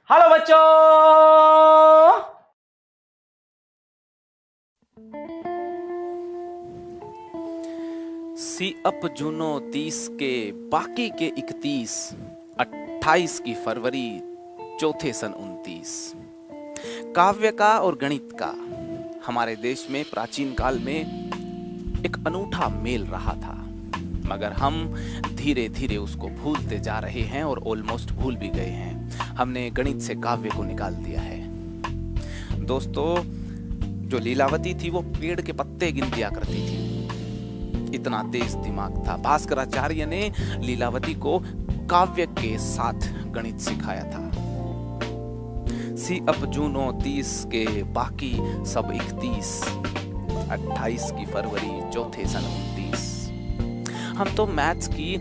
Hello बच्चों। सी up Juno 30 के बाकी के 31, 28 की फरवरी चौथे सन 29। काव्य का और गणित का हमारे देश में प्राचीन काल में एक अनूठा मेल रहा था, मगर हम धीरे धीरे उसको भूलते जा रहे हैं और ऑलमोस्ट भूल भी गए हैं। हमने गणित से काव्य को निकाल दिया है। दोस्तों, जो लीलावती थी वो पेड़ के पत्ते गिन दिया करती थी, इतना तेज दिमाग था। भास्कराचार्य ने लीलावती को काव्य के साथ गणित सिखाया था। सी अप जूनो 30 के बाकी सब 31, 28 की फरवरी चौथे सन 29। हम तो मैथ्स की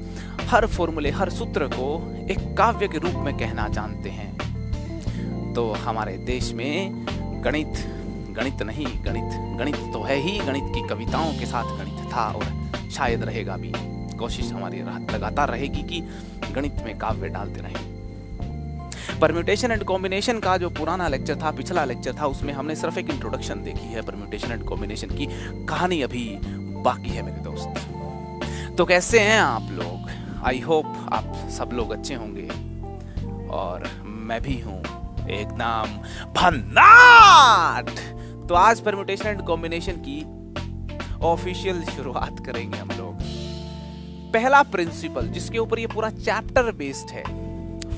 हर फॉर्मूले, हर सूत्र को एक काव्य के रूप में कहना जानते हैं। तो हमारे देश में गणित गणित तो है ही। गणित की कविताओं के साथ गणित था और शायद रहेगा भी। कोशिश हमारी लगातार रहेगी कि गणित में काव्य डालते रहें। परम्यूटेशन एंड कॉम्बिनेशन का जो पुराना लेक्चर था, पिछला लेक्चर था, उसमें हमने सिर्फ एक इंट्रोडक्शन देखी है। परम्यूटेशन एंड कॉम्बिनेशन की कहानी अभी बाकी है मेरे दोस्त। तो कैसे हैं आप लोग? आई होप आप सब लोग अच्छे होंगे और मैं भी हूं एकदम भन्नाट। तो आज परम्यूटेशन एंड कॉम्बिनेशन की ऑफिशियल शुरुआत करेंगे हम लोग। पहला प्रिंसिपल जिसके ऊपर ये पूरा चैप्टर बेस्ड है,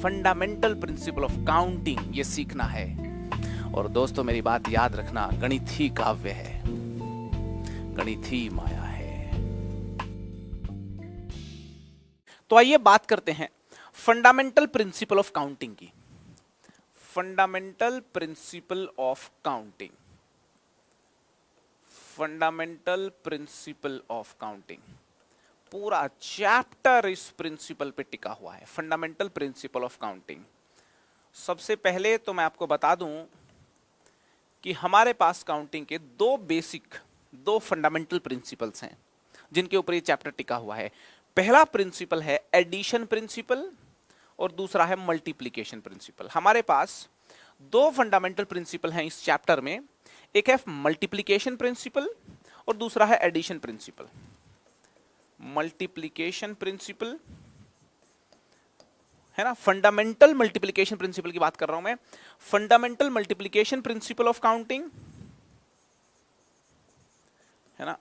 फंडामेंटल प्रिंसिपल ऑफ काउंटिंग, ये सीखना है। और दोस्तों मेरी बात याद रखना, गणित ही काव्य है, गणित ही माया है। तो आइए बात करते हैं फंडामेंटल प्रिंसिपल ऑफ काउंटिंग की। Fundamental principle of counting, fundamental principle of counting, पूरा चैप्टर इस प्रिंसिपल पे टिका हुआ है, फंडामेंटल प्रिंसिपल ऑफ काउंटिंग। सबसे पहले तो मैं आपको बता दूं कि हमारे पास काउंटिंग के दो फंडामेंटल प्रिंसिपल्स हैं जिनके ऊपर ये चैप्टर टिका हुआ है। पहला प्रिंसिपल है एडिशन प्रिंसिपल और दूसरा है मल्टीप्लिकेशन प्रिंसिपल। हमारे पास दो फंडामेंटल प्रिंसिपल हैं इस चैप्टर में, एक है मल्टीप्लिकेशन प्रिंसिपल और दूसरा है एडिशन प्रिंसिपल। मल्टीप्लिकेशन प्रिंसिपल है ना, फंडामेंटल मल्टीप्लिकेशन प्रिंसिपल की बात कर रहा हूं मैं। Fundamental multiplication principle of counting है ना,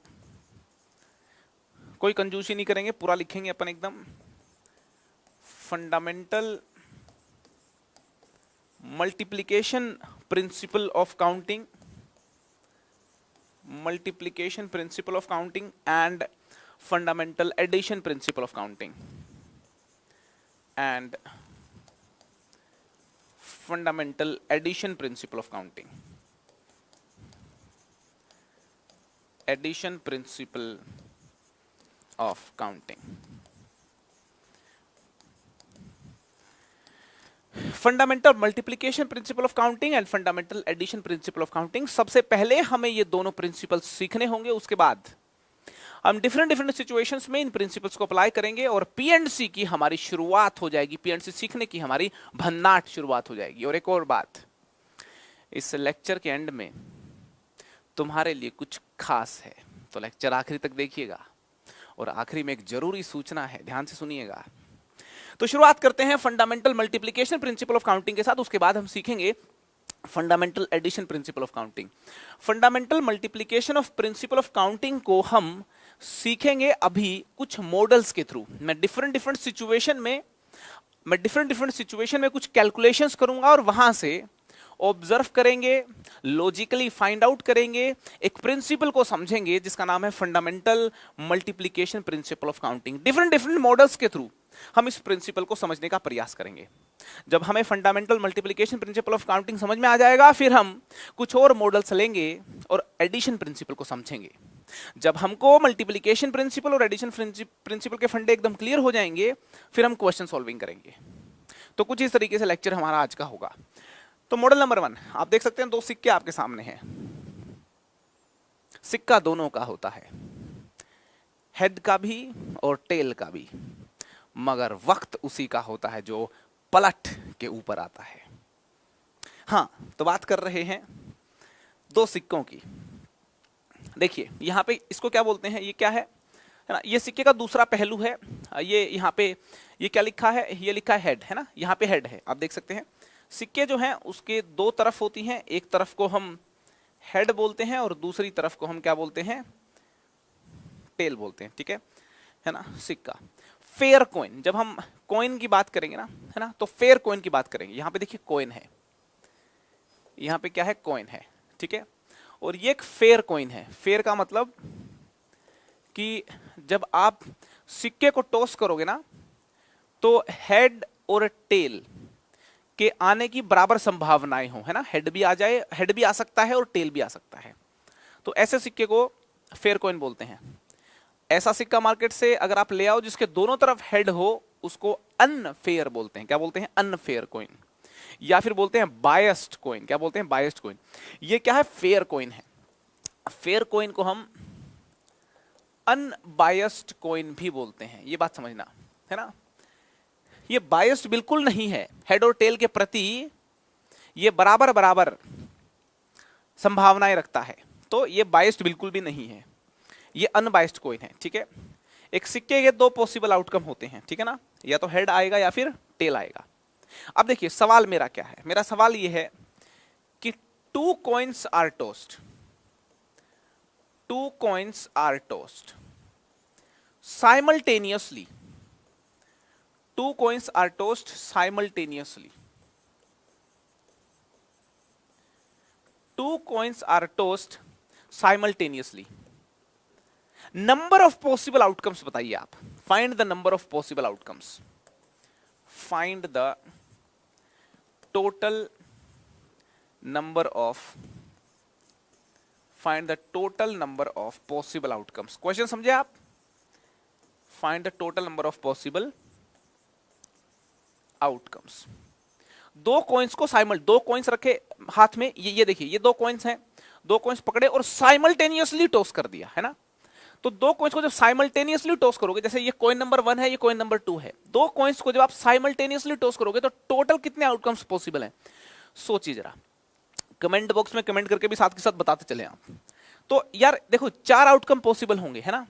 कोई कंजूसी नहीं करेंगे, पूरा लिखेंगे अपन एकदम। Fundamental multiplication principle of counting, multiplication principle of counting and fundamental addition principle of counting and fundamental addition principle of counting, addition principle of counting. Fundamental multiplication principle of counting and fundamental addition principle of counting. सबसे पहले हमें ये दोनों principal सीखने होंगे, उसके बाद हम डिफरेंट सिचुएशंस में इन प्रिंसिपल्स को अप्लाई करेंगे और पीएनसी की हमारी शुरुआत हो जाएगी, पीएनसी सीखने की हमारी भन्नाट शुरुआत हो जाएगी। और एक और बात, इस लेक्चर के एंड में तुम्हारे लिए कुछ खास है, तो लेक्चर आखिरी तक देखिएगा। और आखिरी में एक जरूरी सूचना है, ध्यान से सुनिएगा। तो शुरुआत करते हैं fundamental multiplication principle of counting के साथ, उसके बाद हम सीखेंगे fundamental addition principle of counting. Fundamental multiplication of principle of counting को हम सीखेंगे अभी कुछ मॉडल्स के थ्रू। मैं डिफरेंट सिचुएशन में कुछ कैलकुलेशंस करूंगा और वहां से ऑब्जर्व करेंगे, लॉजिकली फाइंड आउट करेंगे, एक प्रिंसिपल को समझेंगे जिसका नाम है fundamental multiplication principle of counting. Different models के थ्रू हम इस प्रिंसिपल को समझने का प्रयास करेंगे। जब हमें fundamental multiplication principle of counting समझ में आ जाएगा, फिर हम कुछ और मॉडल्स लेंगे और एडिशन प्रिंसिपल को समझेंगे। जब हमको मल्टीप्लिकेशन प्रिंसिपल और एडिशन प्रिंसिपल के फंडे एकदम क्लियर हो जाएंगे, फिर हम क्वेश्चन सॉल्विंग करेंगे। तो कुछ इस तरीके से लेक्चर हमारा आज का होगा। तो मॉडल नंबर 1 आप देख सकते हैं, दो सिक्के आपके सामने हैं। सिक्का दोनों का होता है, हेड का भी और टेल का भी, मगर वक्त उसी का होता है जो पलट के ऊपर आता है। हाँ, तो बात कर रहे हैं दो सिक्कों की। देखिए यहाँ पे इसको क्या बोलते हैं, ये क्या है ना, ये सिक्के का दूसरा पहलू है। ये यहाँ पे ये क्या लिखा है, ये लिखा है हेड, है ना, यहाँ पे हेड है, आप देख सकते हैं। सिक्के जो हैं उसके दो तरफ होती हैं, एक तरफ को हम हेड बोलते हैं और दूसरी तरफ को हम क्या बोलते हैं, टेल बोलते हैं, ठीक है ना। सिक्का फेयर कॉइन, जब हम कॉइन की बात करेंगे ना, है ना, तो फेयर कॉइन की बात करेंगे। यहाँ पे देखिए कॉइन है, यहाँ पे क्या है, कॉइन है, ठीक है। और ये एक फेयर कॉइन है। फेयर का मतलब कि जब आप सिक्के को टॉस करोगे ना, तो हेड और टेल के आने की बराबर संभावनाएं हो, है ना। हेड भी आ जाए, हेड भी आ सकता है और टेल भी आ सकता है, तो ऐसे सिक्के को फेयर कॉइन बोलते हैं। ऐसा सिक्का मार्केट से अगर आप ले आओ जिसके दोनों तरफ हेड हो, उसको अनफेयर बोलते हैं। क्या बोलते हैं, अनफेयर कॉइन, या फिर बोलते हैं बायस्ड कॉइन। क्या बोलते हैं, बायस्ड कॉइन। ये क्या है, फेयर कॉइन है। फेयर कॉइन को हम अनबायस्ड कॉइन भी बोलते हैं, ये बात समझना, है ना। ये बायस्ड बिल्कुल नहीं है, हेड और टेल के प्रति ये बराबर बराबर संभावनाएं रखता है, तो ये बायस्ड बिल्कुल भी नहीं है, ये अनबायस्ड कॉइन है, ठीक है। एक सिक्के के दो पॉसिबल आउटकम होते हैं, ठीक है ना, या तो हेड आएगा या फिर टेल आएगा। अब देखिए सवाल मेरा क्या है, मेरा सवाल ये है कि two coins are tossed, two coins are tossed simultaneously, two coins are tossed simultaneously, two coins are tossed simultaneously. Number of possible outcomes बताइए आप, find the number of possible outcomes, find the total number of, find the total number of possible outcomes. Question समझे आप, find the total number of possible outcomes. दो coins को दो coins रखे हाथ में, ये देखिए ये दो कॉइन्स हैं, दो कॉइन्स पकड़े और साइमल्टेनियसली टॉस कर दिया, है ना। तो दो कॉइन्स को जब साइमल्टेनियसली टॉस करोगे, जैसे ये कॉइन नंबर 1 है, ये कॉइन नंबर 2 है, दो कॉइन्स को जब आप साइमल्टेनियसली टॉस करोगे तो टोटल कितने आउटकम्स पॉसिबल हैं, सोचिए जरा। कमेंट बॉक्स में कमेंट करके भी साथ के साथ बताते चले आप। तो यार देखो 4 आउटकम पॉसिबल होंगे, है ना।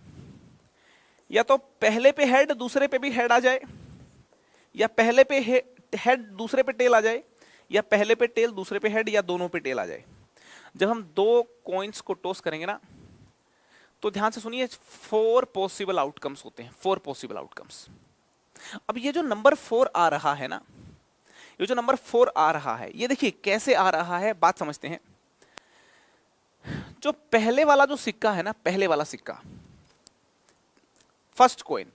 या तो पहले पे हेड दूसरे पे भी हेड आ जाए, या पहले पे हेड दूसरे पे टेल आ जाए, या पहले पे टेल दूसरे पे हेड, या दोनों पे टेल आ जाए। जब हम दो कॉइन्स को टॉस करेंगे ना, तो ध्यान से सुनिए, 4 पॉसिबल आउटकम्स होते हैं, 4 पॉसिबल आउटकम्स। अब ये जो नंबर 4 आ रहा है ना, ये जो नंबर 4 आ रहा है, ये देखिए कैसे आ रहा है, बात समझते हैं। जो पहले वाला जो सिक्का है ना, पहले वाला सिक्का, फर्स्ट कॉइन,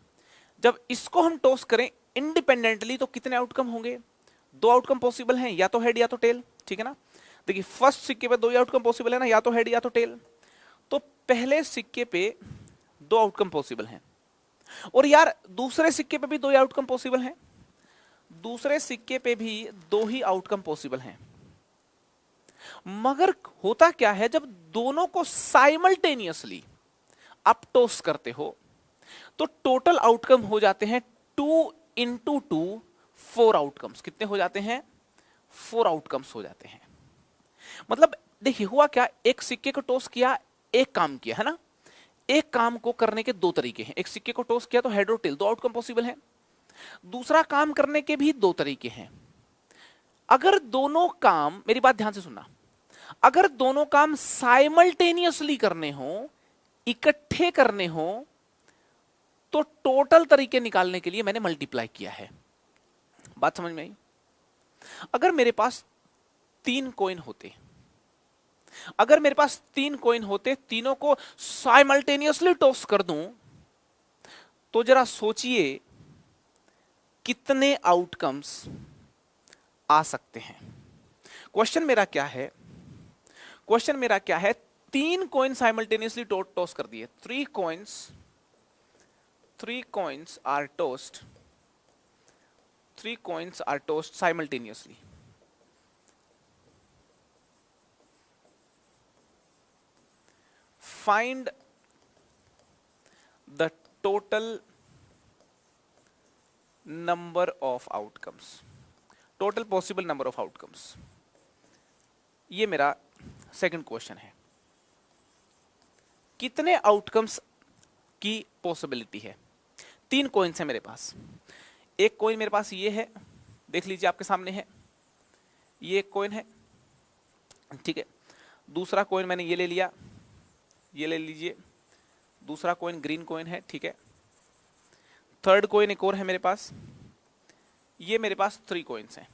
जब इसको हम टॉस करें इंडिपेंडेंटली तो कितने आउटकम होंगे, 2 आउटकम पॉसिबल हैं, या तो हेड या तो टेल, ठीक है ना। देखिए फर्स्ट सिक्के पे 2 आउटकम पॉसिबल है ना, या तो हेड या तो टेल। तो पहले सिक्के पे 2 आउटकम पॉसिबल हैं, और यार दूसरे सिक्के पे भी 2 आउटकम पॉसिबल हैं, दूसरे सिक्के पे भी 2 ही आउटकम पॉसिबल हैं। मगर होता क्या है, जब दोनों को साइमल्टेनियसली आप टॉस करते हो तो टोटल आउटकम हो जाते हैं 2 इंटू 2, 4 आउटकम्स। कितने हो जाते हैं, 4 आउटकम्स हो जाते हैं। मतलब देखिए हुआ क्या, एक सिक्के को टॉस किया, एक काम किया, है ना। एक काम को करने के 2 तरीके हैं, एक सिक्के को टॉस किया तो हेड और टेल 2 आउटकम पॉसिबल हैं। दूसरा काम करने के भी 2 तरीके हैं। अगर दोनों काम, मेरी बात ध्यान से सुनना, अगर दोनों काम साइमल्टेनियसली करने हो, इकट्ठे करने हो, तो टोटल तरीके निकालने के लिए मैंने मल्टीप्लाई किया है। बात समझ में आई। अगर मेरे पास 3 कॉइन होते, अगर मेरे पास 3 कॉइन होते, तीनों को साइमल्टेनियसली टॉस कर दूं, तो जरा सोचिए कितने आउटकम्स आ सकते हैं। क्वेश्चन मेरा क्या है, क्वेश्चन मेरा क्या है, 3 कॉइन साइमल्टेनियसली टॉस कर दिए, 3 coins are tossed, 3 coins are tossed simultaneously. Find the total number of outcomes, total possible number of outcomes. ये मेरा सेकंड क्वेश्चन है, कितने आउटकम्स की पॉसिबिलिटी है? 3 कॉइन्स है मेरे पास। एक कॉइन मेरे पास ये है, देख लीजिए आपके सामने है, ये एक कॉइन है, ठीक है। दूसरा कॉइन मैंने ये ले लिया, ये ले लीजिए, दूसरा कॉइन ग्रीन कॉइन है, ठीक है। थर्ड कॉइन एक और है मेरे पास, ये मेरे पास 3 कॉइन्स हैं,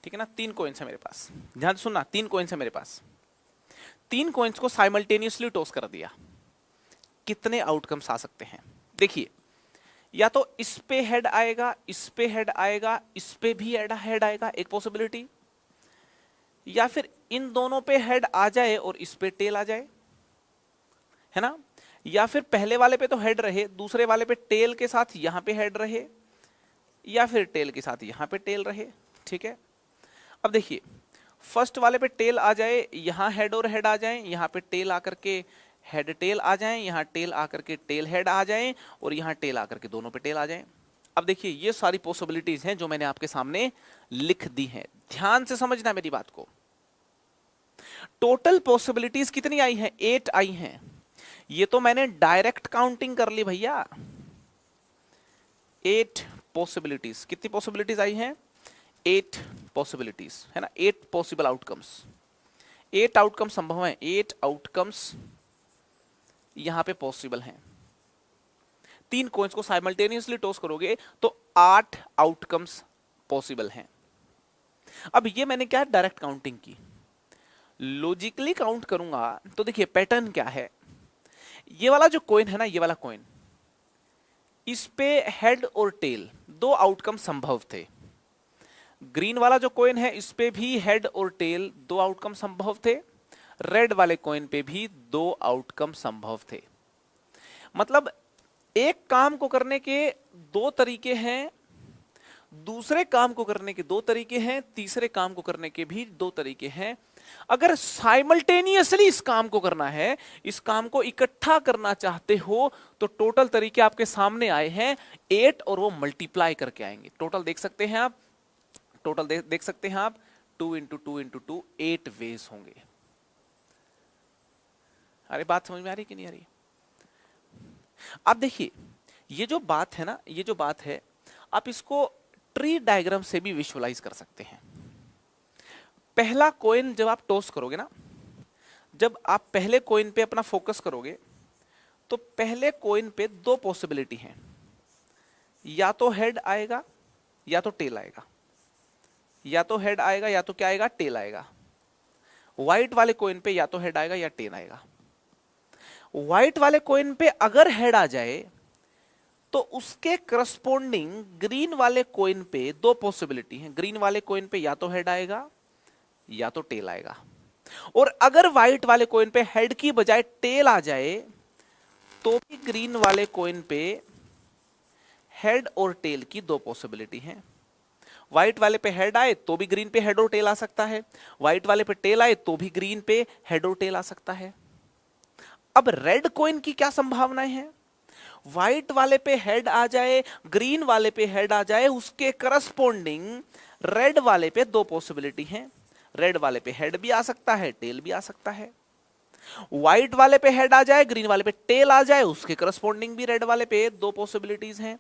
ठीक है ना। 3 कॉइन्स है मेरे पास, ध्यान से सुनना, 3 कॉइन्स है मेरे पास। 3 कॉइन्स को साइमल्टेनियसली टॉस कर दिया, कितने आउटकम्स आ सकते हैं? देखिए, या तो इस पे हेड आएगा, इस पे हेड आएगा, इस पे भी हेड आएगा, एक पॉसिबिलिटी, या फिर इन दोनों पे हेड आ जाए और इस पे टेल आ जाए, है ना। या फिर पहले वाले पे तो हेड रहे, दूसरे वाले पे टेल के साथ यहां पे हेड रहे, या फिर टेल के साथ यहां पे टेल रहे, ठीक है। अब देखिए, फर्स्ट वाले पे टेल आ जाए, यहां हेड और हेड आ जाए, यहां पे टेल आकर के हेड टेल आ जाए, यहां टेल आकर के टेल हेड आ जाए, और यहां टेल आकर के दोनों पे टेल आ जाए। अब देखिए, ये सारी पॉसिबिलिटीज हैं जो मैंने आपके सामने लिख दी हैं, ध्यान से समझना मेरी बात को। टोटल पॉसिबिलिटीज कितनी आई हैं? 8 आई हैं। ये तो मैंने डायरेक्ट काउंटिंग कर ली भैया। 8 पॉसिबिलिटीज, कितनी पॉसिबिलिटीज आई हैं? 8 पॉसिबिलिटीज, है ना, 8 पॉसिबल आउटकम्स। 8 आउटकम संभव हैं, 8 आउटकम्स यहां पे पॉसिबल हैं। 3 कॉइन्स को साइमल्टेनियसली टॉस करोगे तो 8 आउटकम्स पॉसिबल हैं। अब ये मैंने क्या डायरेक्ट काउंटिंग की, लॉजिकली काउंट करूंगा तो देखिए पैटर्न क्या है। ये वाला जो कॉइन है ना, ये वाला कॉइन, इस पे हेड और टेल 2 आउटकम संभव थे। ग्रीन वाला जो कॉइन है, इस पे भी हेड और टेल 2 आउटकम संभव थे। रेड वाले कॉइन पे भी 2 आउटकम संभव थे। मतलब एक काम को करने के 2 तरीके हैं, दूसरे काम को करने के 2 तरीके हैं, तीसरे काम को करने के भी 2 तरीके हैं। अगर साइमल्टेनियसली इस काम को करना है, इस काम को इकट्ठा करना चाहते हो, तो टोटल तरीके आपके सामने आए हैं 8, और वो मल्टीप्लाई करके आएंगे। टोटल देख सकते हैं आप, टोटल देख सकते हैं आप, 2 इंटू 2 इंटू 2, 8 वेज होंगे। अरे बात समझ में आ रही कि नहीं आ रही? आप देखिए, ये जो बात है ना, ये जो बात है, आप इसको ट्री डायग्राम से भी विजुअलाइज कर सकते हैं। पहला कॉइन जब आप टॉस करोगे ना, जब आप पहले कॉइन पे अपना फोकस करोगे, तो पहले कॉइन पे 2 पॉसिबिलिटी हैं, या तो हेड आएगा या तो टेल आएगा, या तो हेड आएगा या तो क्या आएगा, टेल आएगा। व्हाइट वाले कॉइन पे या तो हेड आएगा या टेल आएगा। व्हाइट वाले कॉइन पे अगर हेड आ जाए तो उसके करस्पॉन्डिंग ग्रीन वाले कॉइन पे 2 पॉसिबिलिटी हैं। ग्रीन वाले कॉइन पे या तो हेड आएगा या तो टेल आएगा। और अगर व्हाइट वाले कॉइन पे हेड की बजाय टेल आ जाए तो भी ग्रीन वाले कॉइन पे हेड और टेल की 2 पॉसिबिलिटी हैं। व्हाइट वाले पे हेड आए तो भी ग्रीन पे हेड और टेल आ सकता है, व्हाइट वाले पे टेल आए तो भी ग्रीन पे हेड और टेल आ सकता है। अब रेड कॉइन की क्या संभावनाएं हैं? व्हाइट वाले पे हेड आ जाए, ग्रीन वाले पे हेड आ जाए, उसके करस्पॉन्डिंग रेड वाले पे 2 पॉसिबिलिटी हैं। रेड वाले पे हेड भी आ सकता है, टेल भी आ सकता है। व्हाइट वाले पे हेड आ जाए, ग्रीन वाले पे टेल आ जाए, उसके करस्पॉन्डिंग भी रेड वाले पे 2 पॉसिबिलिटीज हैं।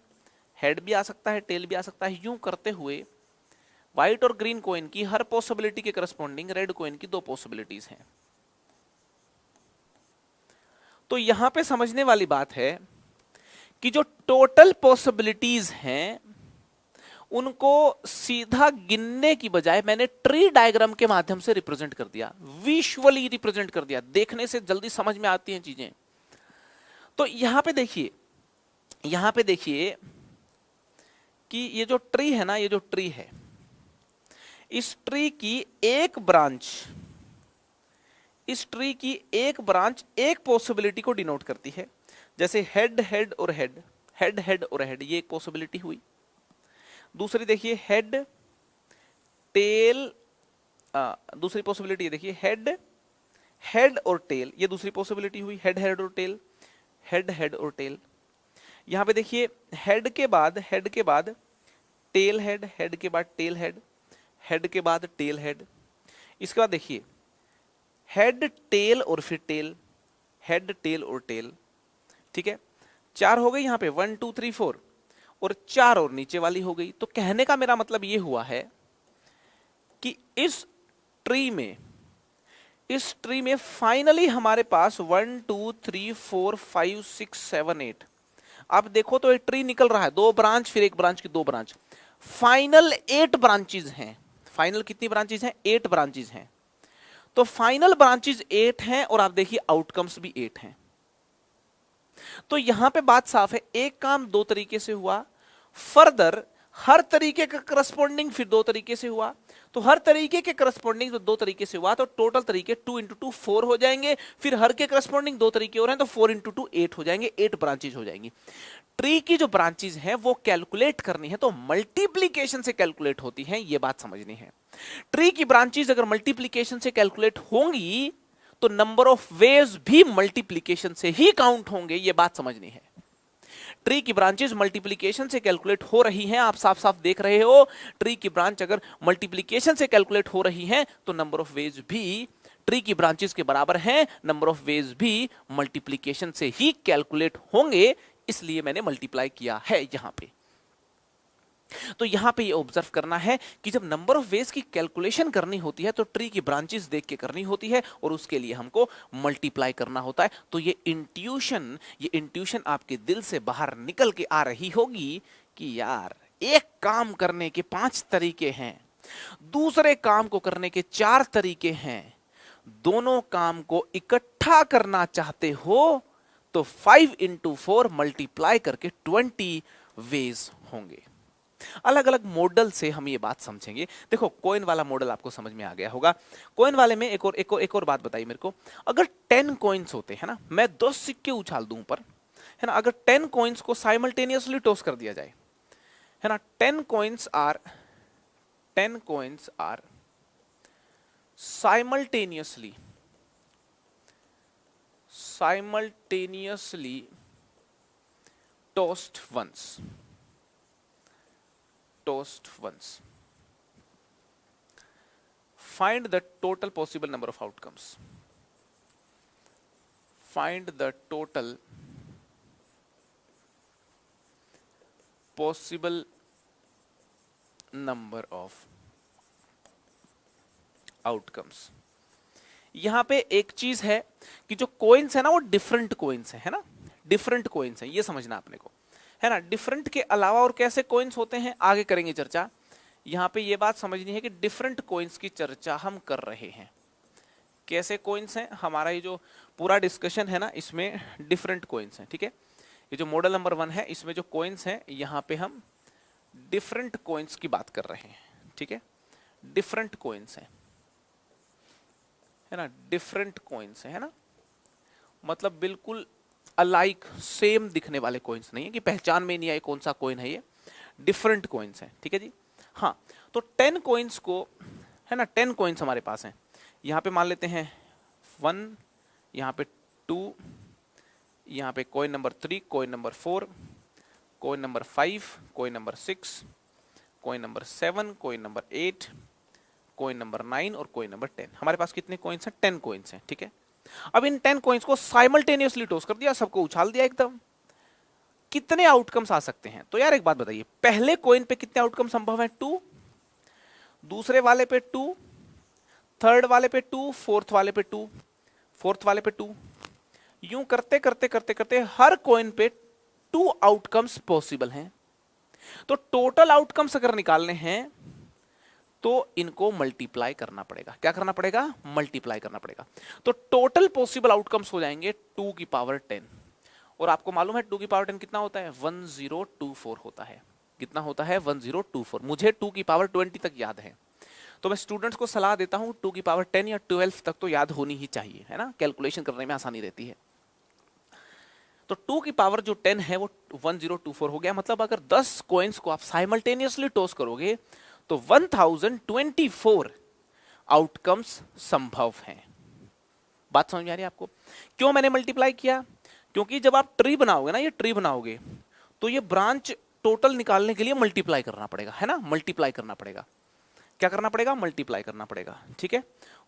हेड भी आ सकता है, टेल भी आ सकता है। यूं करते हुए व्हाइट और ग्रीन कॉइन की हर पॉसिबिलिटी के करस्पॉन्डिंग रेड कॉइन की 2 पॉसिबिलिटीज हैं। तो यहां पे समझने वाली बात है कि जो टोटल पॉसिबिलिटीज हैं उनको सीधा गिनने की बजाय मैंने ट्री डायग्राम के माध्यम से रिप्रेजेंट कर दिया, विजुअली रिप्रेजेंट कर दिया। देखने से जल्दी समझ में आती हैं चीजें। तो यहां पे देखिए, यहां पे देखिए कि ये जो ट्री है ना, ये जो ट्री है, इस ट्री की एक ब्रांच, इस ट्री की एक ब्रांच एक पॉसिबिलिटी को डिनोट करती है। जैसे हेड हेड और हेड, हेड हेड और हेड, ये एक पॉसिबिलिटी हुई। दूसरी देखिए हेड टेल, दूसरी पॉसिबिलिटी देखिए हेड हेड और टेल, ये दूसरी पॉसिबिलिटी हुई। हेड हेड और टेल, हेड हेड और टेल। यहां पे देखिए हेड के बाद टेल हेड, हेड के बाद टेल हेड, हेड के बाद टेल हेड। इसके बाद देखिए हेड टेल और फिर टेल, हेड टेल और टेल, ठीक है। 4 हो गई यहां पे 1 2 3 4 और 4 और नीचे वाली हो गई। तो कहने का मेरा मतलब ये हुआ है कि इस ट्री में फाइनली हमारे पास 1 2 3 4 5 6 7 8, आप देखो तो एक ट्री निकल रहा है, 2 ब्रांच फिर एक ब्रांच की 2 ब्रांच, फाइनल 8 ब्रांचेज हैं। फाइनल कितनी ब्रांचेज हैं? 8 ब्रांचेज हैं। तो फाइनल ब्रांचेज 8 हैं और आप देखिए आउटकम्स भी 8 हैं। तो यहां पे बात साफ है, एक काम 2 तरीके से हुआ, फर्दर हर तरीके का करस्पॉन्डिंग फिर 2 तरीके से हुआ, तो हर तरीके के करस्पॉन्डिंग तो 2 तरीके से हुआ, तो टोटल तरीके 2 इंटू 2 4 हो जाएंगे, फिर हर के करस्पॉन्डिंग 2 तरीके और हैं तो 4 इंटू 2 8 हो जाएंगे, 8 ब्रांचेज हो जाएंगी। ट्री की जो ब्रांचेज हैं वो कैलकुलेट करनी है तो मल्टीप्लीकेशन से कैलकुलेट होती हैं, ये बात समझनी है। ट्री की ब्रांचेज अगर मल्टीप्लीकेशन से कैलकुलेट होंगी तो नंबर ऑफ वेज भी मल्टीप्लीकेशन से ही काउंट होंगे, ये बात समझनी है। ट्री की ब्रांचेस मल्टीप्लिकेशन से कैलकुलेट हो रही हैं, आप साफ साफ देख रहे हो, ट्री की ब्रांच अगर मल्टीप्लिकेशन से कैलकुलेट हो रही हैं तो नंबर ऑफ वेज भी ट्री की ब्रांचेस के बराबर हैं, नंबर ऑफ वेज भी मल्टीप्लिकेशन से ही कैलकुलेट होंगे, इसलिए मैंने मल्टीप्लाई किया है यहां पे। तो यहां पे ये ऑब्जर्व करना है कि जब नंबर ऑफ वेज की कैलकुलेशन करनी होती है तो ट्री की ब्रांचेस देख के करनी होती है और उसके लिए हमको मल्टीप्लाई करना होता है। तो ये इंट्यूशन आपके दिल से बाहर निकल के आ रही होगी कि यार एक काम करने के 5 तरीके हैं, दूसरे काम को करने के 4 तरीके हैं, दोनों काम को इकट्ठा करना चाहते हो तो 5 इंटू 4 मल्टीप्लाई करके 20 वेज होंगे। अलग अलग मॉडल से हम ये बात समझेंगे। देखो कॉइन वाला मॉडल आपको समझ में आ गया होगा। कॉइन वाले में एक और बात बताइए मेरे को, अगर 10 कॉइन्स होते हैं ना, मैं 10 सिक्के उछाल दूं ऊपर, है ना, अगर 10 कॉइन्स को साइमल्टेनियसली टॉस कर दिया जाए, है ना, 10 coins are simultaneously tossed once. Find the total possible number of outcomes. Find the total possible number of outcomes. यहां पे एक चीज है कि जो कोइंस है ना वो डिफरेंट कोइंस है ना, डिफरेंट कोइंस है, ये समझना अपने को, है ना। डिफरेंट के अलावा और कैसे कोइंस होते हैं आगे करेंगे चर्चा। यहां पे ये बात समझनी है कि डिफरेंट कोइंस की चर्चा हम कर रहे हैं। कैसे कोइंस हैं, हमारा ये जो पूरा डिस्कशन है ना इसमें डिफरेंट कोइंस हैं, ठीक है। ये जो मॉडल नंबर 1 है इसमें जो कोइंस हैं यहां पे हम डिफरेंट कोइंस की बात कर रहे हैं, ठीक है। डिफरेंट कोइंस हैं, है ना, डिफरेंट कोइंस है ना, मतलब बिल्कुल अलाइक सेम दिखने वाले कोइंस नहीं है कि पहचान में नहीं आए कौन सा कोइन है, ये डिफरेंट कोइंस है, ठीक है जी। हाँ, तो 10 कोइंस को, है ना, 10 कोइंस हमारे पास हैं। यहाँ पे मान लेते हैं 1, यहाँ पे 2, यहाँ पे coin number 3, coin number 4, coin number 5, coin number 6, coin number 7, coin number 8, coin number 9 और कोइन नंबर 10। हमारे पास कितने कोइंस हैं? 10 कोइंस हैं, ठीक है। अब इन 10 कोइंस को साइमल्टेनियसली टॉस कर दिया, सबको उछाल दिया एकदम, कितने आउटकम्स आ सकते हैं? तो यार एक बात बताइए, पहले कोइन पे कितने आउटकम संभव है? 2, दूसरे वाले पे 2, थर्ड वाले पे 2, फोर्थ वाले पे 2, फोर्थ वाले पे 2, यूं करते करते करते करते हर कोइन पे 2 आउटकम्स पॉसिबल हैं। तो टोटल आउटकम्स अगर निकालने हैं तो इनको मल्टीप्लाई करना पड़ेगा। क्या करना पड़ेगा? मल्टीप्लाई करना पड़ेगा। तो टोटल पॉसिबल आउटकम्स हो जाएंगे 2 की पावर 10, और आपको मालूम है 2 की पावर 10 कितना होता है? 1024 होता है। कितना होता है? 1024। मुझे 2 की पावर 20 तक याद है, तो मैं स्टूडेंट्स को सलाह देता हूं 2 की पावर 10 या 12 तक तो याद होनी ही चाहिए, है ना, कैलकुलेशन करने में आसानी रहती है। तो 2 की पावर जो 10 है वो 1024 हो गया। मतलब अगर 10 कॉइन्स को आप साइमल्टेनियसली टॉस करोगे तो 1024 आउटकम्स संभव हैं। बात समझ में आ रही है आपको? क्यों मैंने मल्टीप्लाई किया? क्योंकि जब आप ट्री बनाओगे ना, ये ट्री बनाओगे तो ये ब्रांच टोटल निकालने के लिए मल्टीप्लाई करना पड़ेगा, है ना, मल्टीप्लाई करना पड़ेगा। क्या करना पड़ेगा, मल्टीप्लाई करना पड़ेगा, ठीक है।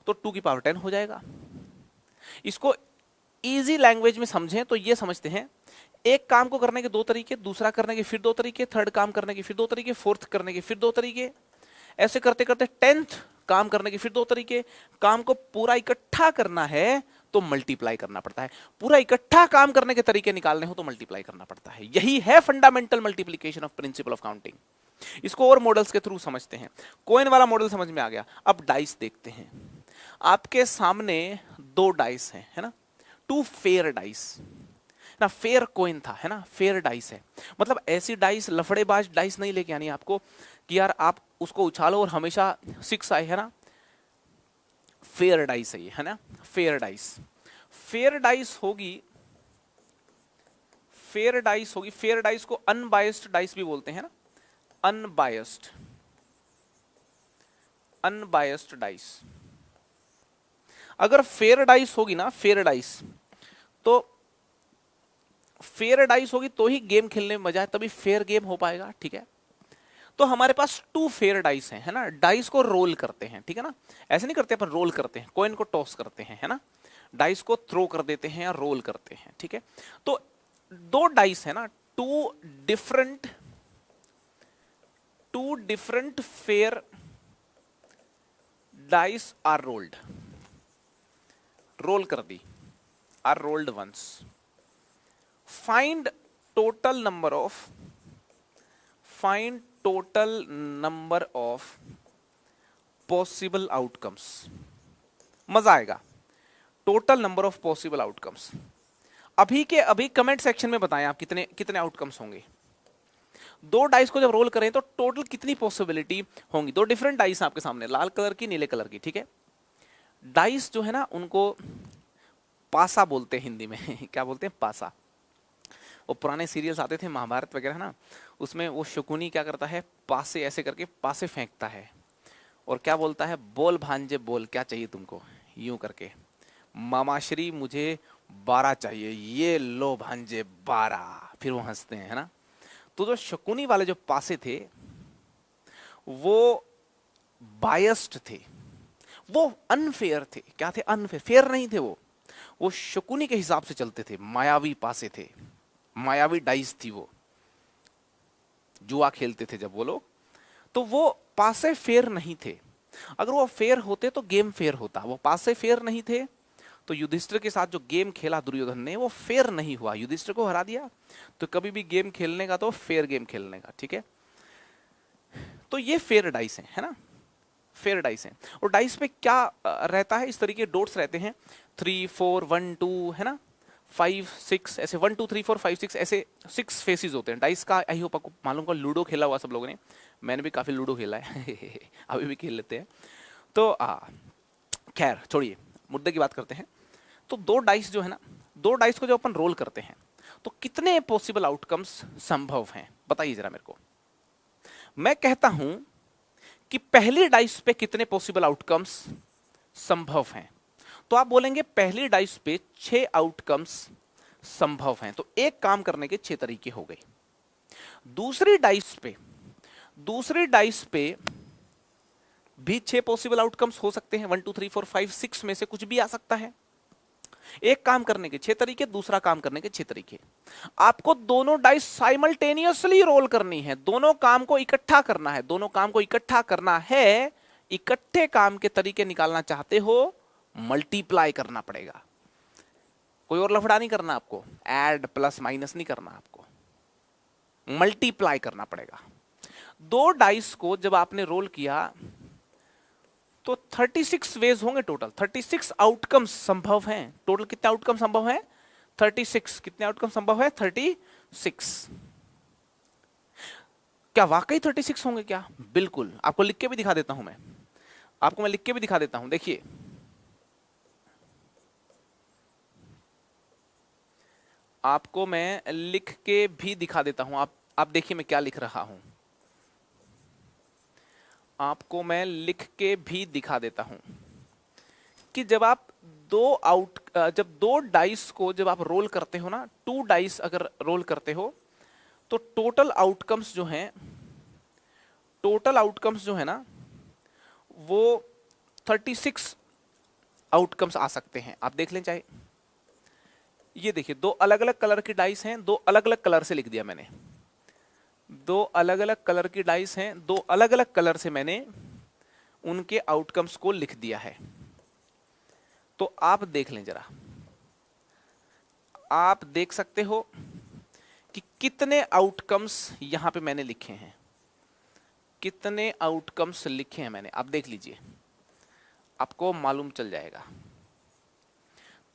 तो 2 की पावर 10 हो जाएगा। इसको इजी लैंग्वेज में समझें तो ये समझते हैं, एक काम को करने के 2 तरीके, दूसरा करने के फिर 2 तरीके, थर्ड काम करने के फिर 2 तरीके, फोर्थ करने के फिर 2 तरीके, ऐसे करते करते 10th काम करने के फिर 2 तरीके। काम को पूरा इकट्ठा करना है तो मल्टीप्लाई करना पड़ता है, पूरा इकट्ठा काम करने के तरीके निकालने हो तो मल्टीप्लाई करना पड़ता है। यही है fundamental multiplication of principle of counting. इसको और मॉडल्स के थ्रू समझते हैं। कॉइन वाला मॉडल समझ में आ गया। अब डाइस देखते हैं। आपके सामने 2 डाइस हैं, है ना, 2 फेयर डाइस ना, फेयर कॉइन था, है ना, फेयर डाइस है। मतलब ऐसी डाइस, लफड़ेबाज डाइस नहीं लेके आनी आपको कि यार आप उसको उछालो और हमेशा 6 आए, है ना। फेयर डाइस है ये, है ना, फेयर डाइस। फेयर डाइस होगी, फेयर डाइस होगी। फेयर डाइस को अनबायस्ड डाइस भी बोलते हैं ना, अनबायस्ड, अनबायस्ड डाइस। अगर फेयर डाइस होगी ना, फेयर डाइस, तो फेयर डाइस होगी तो ही गेम खेलने में मजा है, तभी फेयर गेम हो पाएगा, ठीक है। तो हमारे पास 2 फेयर डाइस हैं, है ना। डाइस को रोल करते हैं, ठीक है ना, ऐसे नहीं करते अपन, रोल करते हैं, कॉइन को टॉस करते हैं, है ना, डाइस को थ्रो कर देते हैं या रोल करते हैं, ठीक है। तो 2 डाइस है ना, 2 different fair dice are rolled, roll कर दी, are rolled once. Find total number of possible outcomes. मजा आएगा। Total number of possible outcomes. अभी के अभी कमेंट सेक्शन में बताएं आप कितने कितने आउटकम्स होंगे। 2 डाइस को जब रोल करें तो टोटल कितनी पॉसिबिलिटी होंगी। 2 डिफरेंट डाइस आपके सामने, लाल कलर की, नीले कलर की, ठीक है। डाइस जो है ना, उनको पासा बोलते हैं हिंदी में क्या बोलते हैं, पासा। वो पुराने सीरियल्स आते थे, महाभारत वगैरह ना, उसमें वो शकुनी क्या करता है, पासे ऐसे करके पासे फेंकता है और क्या बोलता है, बोल भांजे बोल, क्या चाहिए तुमको, यूं करके। मामाश्री मुझे 12 चाहिए, ये लो भांजे 12। फिर वो हंसते हैं, है ना। तो जो शकुनी वाले जो पासे थे वो बायस्ड थे, वो अनफेयर थे। क्या थे, अनफेयर, फेयर नहीं थे। वो शकुनी के हिसाब से चलते थे, मायावी पासे थे, मायावी डाइस थी। वो जुआ खेलते थे जब वो लोग, तो वो पासे फेयर नहीं थे। अगर वो फेयर होते तो गेम फेयर होता। वो पासे फेयर नहीं थे, तो युधिष्ठिर के साथ जो गेम खेला दुर्योधन ने, वो फेयर नहीं हुआ, युधिष्ठिर को हरा दिया। तो कभी भी गेम खेलने का तो फेयर गेम खेलने का, ठीक है। तो ये फेयर डाइस है ना, फेयर डाइस है। और डाइस पे क्या रहता है, इस तरीके डॉट्स रहते हैं, 3 4 1 2, है ना, 5 6, ऐसे 1 2 3 4 5 6, ऐसे 6 फेसेस होते हैं डाइस का। आई होप आपको मालूम का, लूडो खेला हुआ सब लोगों ने, मैंने भी काफी लूडो खेला है अभी भी खेल लेते हैं। तो खैर छोड़िए, मुद्दे की बात करते हैं। तो 2 डाइस जो है ना, 2 डाइस को जब अपन रोल करते हैं तो कितने पॉसिबल आउटकम्स संभव हैं, बताइए जरा मेरे को। मैं कहता हूं कि पहली डाइस पे कितने पॉसिबल आउटकम्स संभव हैं, तो आप बोलेंगे पहली डाइस पे 6 आउटकम्स संभव हैं। तो एक काम करने के 6 तरीके हो गए। दूसरी डाइस पे भी 6 पॉसिबल आउटकम्स हो सकते हैं। 1 2 3 4 5 6 में से कुछ भी आ सकता है। एक काम करने के 6 तरीके, दूसरा काम करने के 6 तरीके। आपको दोनों डाइस साइमल्टेनियसली रोल करनी है, दोनों काम को इकट्ठा करना है। दोनों काम को इकट्ठा करना है, इकट्ठे काम के तरीके निकालना चाहते हो, मल्टीप्लाई करना पड़ेगा। कोई और लफड़ा नहीं करना आपको, ऐड प्लस माइनस नहीं करना आपको, मल्टीप्लाई करना पड़ेगा। 2 डाइस को जब आपने रोल किया तो 36 वेज होंगे टोटल, 36 आउटकम संभव हैं। टोटल कितने आउटकम संभव हैं, 36। कितने आउटकम संभव है, 36। क्या वाकई 36 होंगे क्या? बिल्कुल। आपको लिख के भी दिखा देता हूं मैं, आपको मैं लिख के भी दिखा देता हूं। देखिए, आपको मैं लिख के भी दिखा देता हूं। आप देखिए मैं क्या लिख रहा हूं, आपको मैं लिख के भी दिखा देता हूं कि जब आप जब 2 डाइस को जब आप रोल करते हो ना, 2 डाइस अगर रोल करते हो तो टोटल आउटकम्स जो हैं ना, वो 36 आउटकम्स आ सकते हैं। आप देख लें चाहे, ये देखिए दो अलग अलग कलर की डाइस हैं, दो अलग अलग कलर से लिख दिया मैंने, दो अलग अलग कलर की डाइस हैं, दो अलग अलग कलर से मैंने उनके आउटकम्स को लिख दिया है। तो आप देख लें जरा, आप देख सकते हो कि कितने आउटकम्स यहां पे मैंने लिखे हैं, कितने आउटकम्स लिखे हैं मैंने, आप देख लीजिए, आपको मालूम चल जाएगा।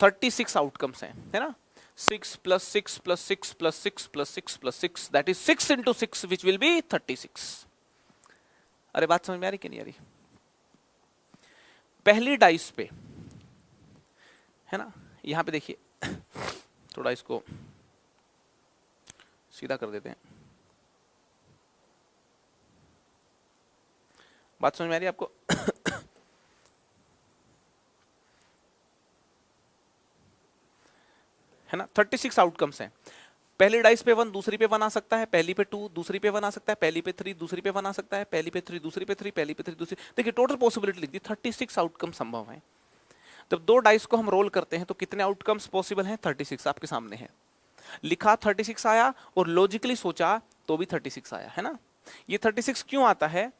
36 आउटकम्स हैं, है ना, 6 + 6 + 6 + 6 + 6 + 6, that is 6 × 6 which will be 36। अरे बात समझ में आ रही कि नहीं आ रही? पहली डाइस पे, है ना, यहां पे देखिए थोड़ा इसको सीधा कर देते हैं, बात समझ में आ रही है आपको? है ना, 36 आउटकम्स हैं। पहली डाइस पे 1, दूसरी पे 1 आ सकता है, पहली पे 2, दूसरी पे 1 आ सकता है, पहली पे 3, दूसरी पे 1 आ सकता है, पहली पे 3, दूसरी पे 3, पहली पे 3, दूसरी। देखिए टोटल पॉसिबिलिटी लिख दी, 36 आउटकम संभव है। जब दो डाइस को हम रोल करते हैं तो कितने आउटकम्स पॉसिबल हैं? 36 आपके सामने है लिखा, 36 आया, और लॉजिकली सोचा तो भी 36 आया, है ना। ये 36 क्यों आता है?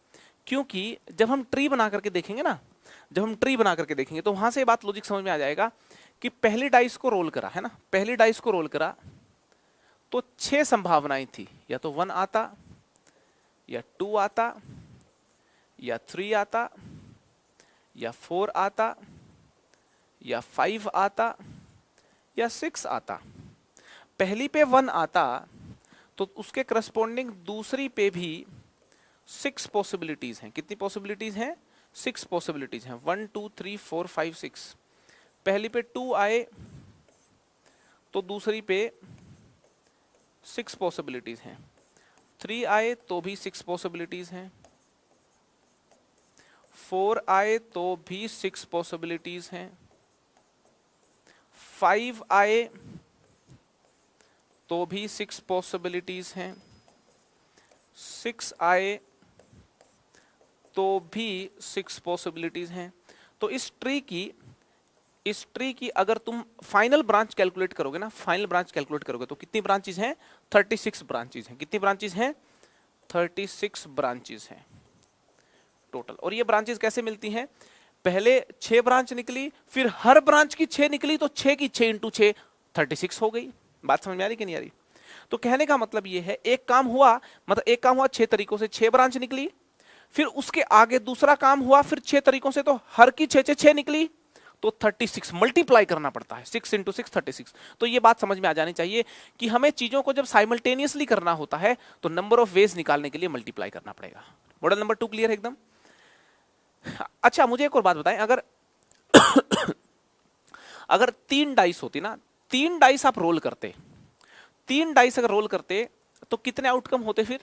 क्योंकि जब हम ट्री बना करके देखेंगे ना, जब हम ट्री बना करके देखेंगे तो वहां से बात लॉजिक समझ में आ जाएगा कि पहली डाइस को रोल करा, है ना, पहली डाइस को रोल करा तो 6 संभावनाएं थी, या तो 1 आता, या 2 आता, या 3 आता, या 4 आता, या 5 आता, या 6 आता। पहली पे 1 आता तो उसके करस्पॉन्डिंग दूसरी पे भी 6 पॉसिबिलिटीज हैं। कितनी पॉसिबिलिटीज हैं? 6 पॉसिबिलिटीज हैं। 1 2 3 4 5 6। पहली पे 2 आए तो दूसरी पे 6 पॉसिबिलिटीज हैं। 3 आए तो भी 6 पॉसिबिलिटीज हैं। 4 आए तो भी 6 पॉसिबिलिटीज हैं। 5 आए तो भी 6 पॉसिबिलिटीज हैं। 6 आए तो भी 6 पॉसिबिलिटीज हैं। तो इस ट्री की अगर तुम फाइनल ब्रांच कैलकुलेट करोगे ना, फाइनल ब्रांच कैलकुलेट करोगे तो कितनी ब्रांचेज हैं? 36 ब्रांचेज हैं। कितनी ब्रांचेज हैं? 36 ब्रांचेज हैं टोटल। और ये ब्रांचेज कैसे मिलती हैं? पहले 6 ब्रांच निकली, फिर हर ब्रांच की 6 निकली, तो 6 की 6 × 6 36 हो गई। बात समझ में आ रही कि नहीं आ रही? तो कहने का मतलब ये है, एक काम हुआ, मतलब एक काम हुआ 6 तरीकों से, 6 ब्रांच निकली, फिर उसके आगे दूसरा काम हुआ, फिर 6 तरीकों से, तो हर की 6 निकली, तो 36 मल्टीप्लाई करना पड़ता है, 6 × 6 36। तो ये बात समझ में आ जानी चाहिए कि हमें चीजों को जब साइमल्टेनियसली करना होता है तो नंबर ऑफ वेज निकालने के लिए मल्टीप्लाई करना पड़ेगा। मॉडल नंबर 2 क्लियर है एकदम? अच्छा मुझे एक और बात बताएं, अगर अगर 3 डाइस होती ना, 3 डाइस आप रोल करते, 3 डाइस अगर रोल करते तो कितने आउटकम होते? फिर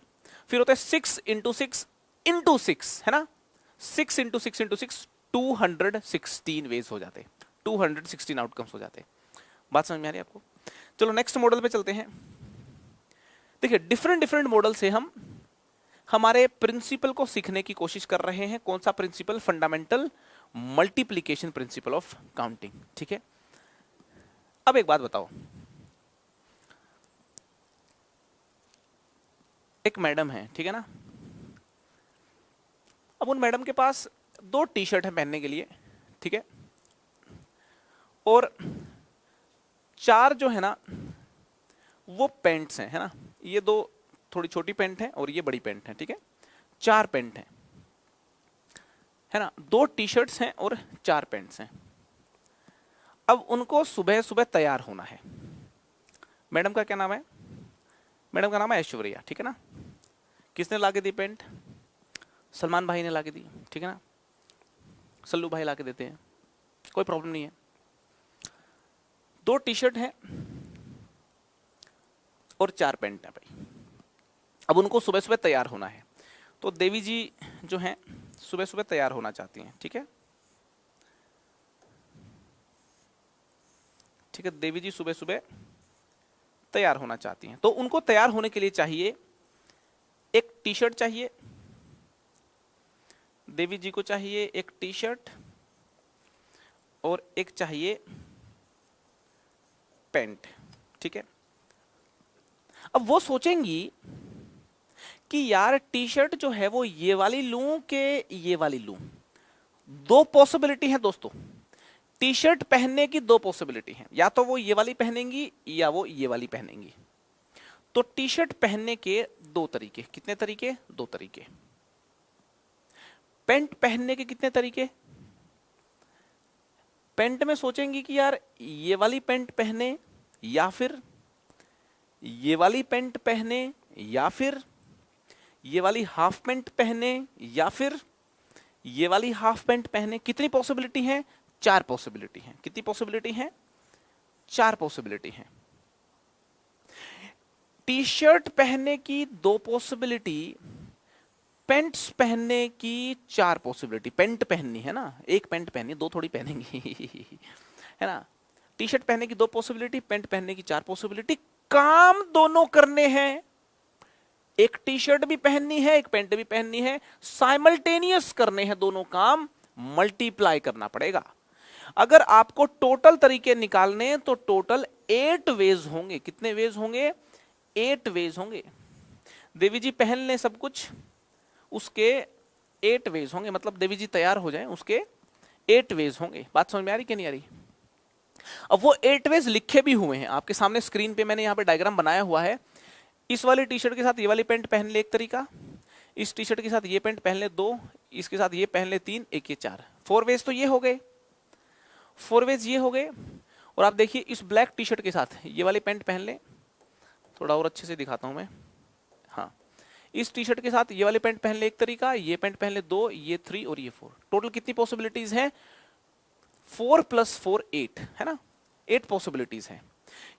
होते 6 × 6 × 6, है ना, 6 × 6 × 6 216 वेज हो जाते, 216 आउटकम्स हो जाते। बात समझ में आ रही है आपको? चलो नेक्स्ट मॉडल पे चलते हैं। देखिए डिफरेंट मॉडल से हम हमारे प्रिंसिपल को सीखने की कोशिश कर रहे हैं। कौन सा principle? Fundamental multiplication principle of counting. ठीक है, अब एक बात बताओ, एक मैडम है, ठीक है ना, अब उन मैडम के पास 2 टी-शर्ट है पहनने के लिए, ठीक है, और 4 जो है ना वो पैंट्स हैं, है ना, ये 2 थोड़ी छोटी पैंट है और ये बड़ी पैंट है, ठीक है, 4 पैंट हैं, है ना, 2 टी-शर्ट्स हैं और 4 पैंट्स हैं। अब उनको सुबह सुबह तैयार होना है। मैडम का क्या नाम है? मैडम का नाम है ऐश्वर्या, ठीक है ना। किसने ला के दी पैंट? सलमान भाई ने ला के दी, ठीक है ना, सल्लू भाई ला के देते हैं, कोई प्रॉब्लम नहीं है। 2 टी-शर्ट हैं और 4 पैंट है भाई। अब उनको सुबह सुबह तैयार होना है, तो देवी जी जो हैं सुबह सुबह तैयार होना चाहती हैं, ठीक है, ठीक है, देवी जी सुबह सुबह तैयार होना चाहती हैं। तो उनको तैयार होने के लिए चाहिए, एक टी-शर्ट चाहिए, देवी जी को चाहिए एक टी शर्ट और एक चाहिए पैंट, ठीक है। अब वो सोचेंगी कि यार टी शर्ट जो है वो ये वाली लूं कि ये वाली लूं। दो पॉसिबिलिटी है दोस्तों, टी शर्ट पहनने की दो पॉसिबिलिटी है, या तो वो ये वाली पहनेंगी या वो ये वाली पहनेंगी। तो टी शर्ट पहनने के दो तरीके, कितने तरीके? दो तरीके। पैंट पहनने के कितने तरीके? पैंट में सोचेंगी कि यार ये वाली पैंट पहने या फिर ये वाली पैंट पहने या फिर ये वाली हाफ पैंट पहने या फिर ये वाली हाफ पैंट पहने। कितनी पॉसिबिलिटी है? चार पॉसिबिलिटी है। कितनी पॉसिबिलिटी है? चार पॉसिबिलिटी है। टी शर्ट पहनने की दो पॉसिबिलिटी, पैंट्स पहनने की चार पॉसिबिलिटी। पैंट पहननी है ना, एक पैंट पहननी, दो थोड़ी पहनेंगी है ना। टी शर्ट पहनने की दो पॉसिबिलिटी, पैंट पहनने की चार पॉसिबिलिटी। काम दोनों करने हैं, एक टी शर्ट भी पहननी है, एक पैंट भी पहननी है, साइमल्टेनियस करने हैं दोनों काम, मल्टीप्लाई करना पड़ेगा। अगर आपको टोटल तरीके निकालने तो टोटल 8 वेज होंगे। कितने वेज होंगे? 8 वेज होंगे। देवी जी पहन लें सब कुछ, उसके 8 वेज होंगे, मतलब देवी जी तैयार हो जाएं उसके 8 वेज होंगे। बात समझ में आ रही कि नहीं आ रही? अब वो 8 वेज लिखे भी हुए हैं आपके सामने स्क्रीन पे, मैंने यहाँ पे डायग्राम बनाया हुआ है। इस वाली टी शर्ट के साथ ये वाली पैंट पहन ले एक तरीका, इस टी शर्ट के साथ ये पैंट पहन ले दो, इसके साथ ये पहन ले तीन, एक ये चार। 4 वेज तो ये हो गए, 4 वेज ये हो गए। और आप देखिए इस ब्लैक टी शर्ट के साथ ये वाली पैंट पहन ले, थोड़ा और अच्छे से दिखाता हूं मैं। हाँ, इस टी शर्ट के साथ ये वाली पैंट पहन ले एक तरीका, ये पैंट पहन ले दो, ये 3 और ये 4। टोटल कितनी पॉसिबिलिटीज हैं? 4 + 4 8 है ना, 8 पॉसिबिलिटीज हैं।